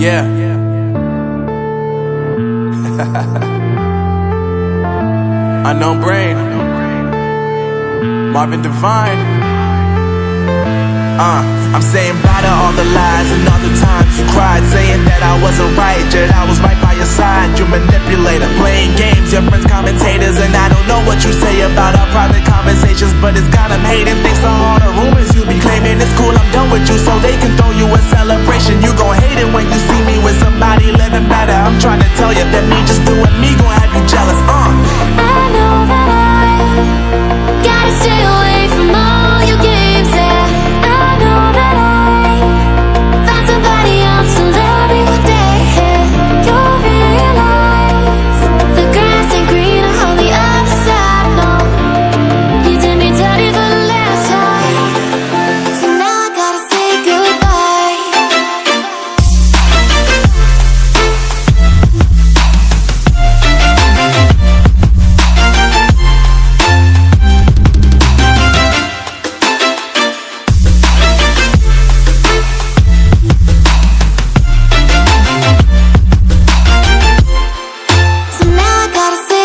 Yeah. Unknown Brain, Marvin Divine. I'm saying bye to all the lies and all the times you cried, saying that I wasn't right, yet I was right by your side. You manipulator, playing games, your friends commentators, and I don't know what you say about our private conversations, but it's got them hating. Thanks to all the rumors you be claiming. It's cool, I'm done with you, so they can throw you a celebration. You gon' hate it when you see me with somebody living better. I'm trying to tell you that me just doing me gon' have you jealous. I know that I gotta stay away from all your games. I know that I found somebody else to love me one day. You'll realize the grass ain't greener on the other side. No, you did me dirty for the last time, so now I gotta say goodbye. So now I gotta say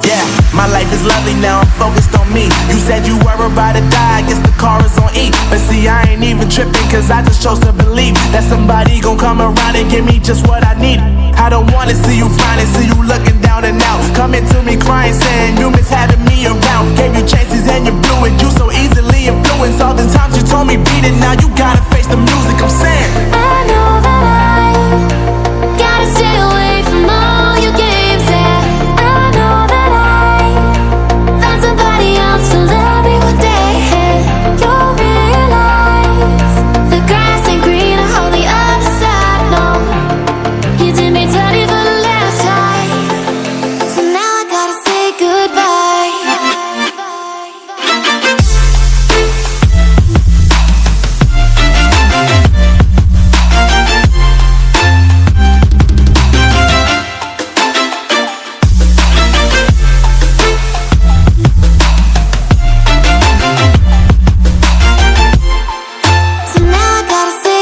Yeah, my life is lovely now, I'm focused on me. You said you were about to die, I guess the car is on E. But see, I ain't even tripping, cause I just chose to believe that somebody gon' come around and give me just what I need. I don't wanna see you frowning, see you looking down and out, coming to me crying, saying you miss having me around. Gave you chances and you blew it, you so easily influenced. All the times you told me beat it, now you gotta face the music. I'm saying I know that I gotta stay away from all your games. I know that I found somebody else to love me one day. You'll realize the grass ain't greener on the other side. No, you did me dirty for the last time, so now I gotta say goodbye. So now I gotta say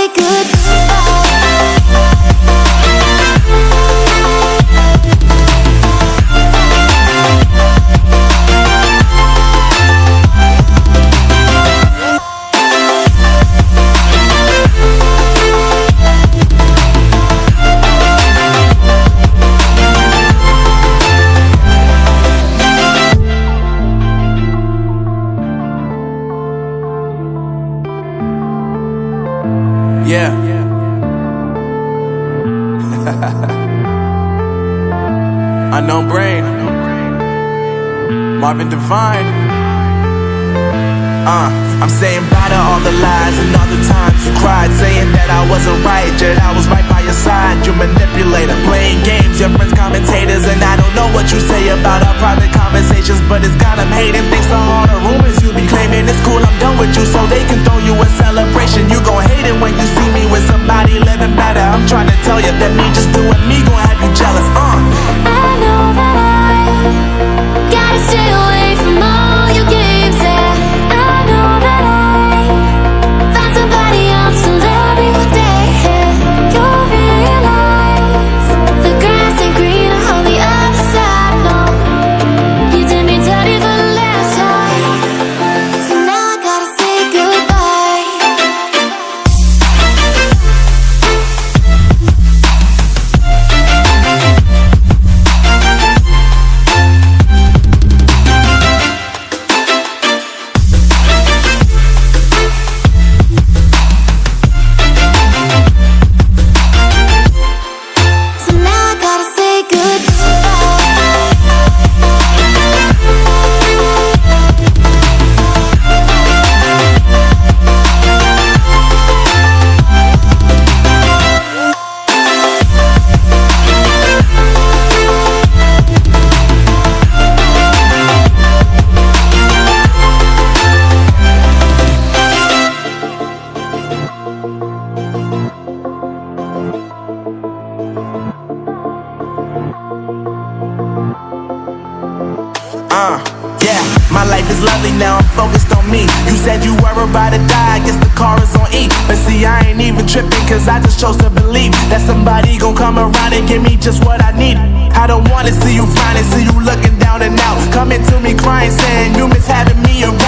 yeah. Unknown Brain, Marvin Divine. I'm saying bye to all the lies and all the times you cried, saying that I wasn't right, yet I was right by your side. You manipulator, playing games, your friends commentators, and I don't know what you say about our private conversations, but it's got them hating. Thanks to all the rumors you be claiming. It's cool, I'm done with you, so they can throw you a celebration. You gon' hate it when you see me with somebody living better. I'm trying to tell you that me just doing me gon' have you jealous. I know that I gotta stay away from all your games. I know that I found somebody else to love me one day. You'll realize the grass ain't greener on the other side. No, you did me dirty for the last time, so now I gotta say goodbye. me. You said you were about to die, I guess the car is on E. But see, I ain't even tripping, cause I just chose to believe that somebody gon' come around and give me just what I need. I don't wanna see you frowning, see you looking down and out, coming to me crying, saying you miss having me around.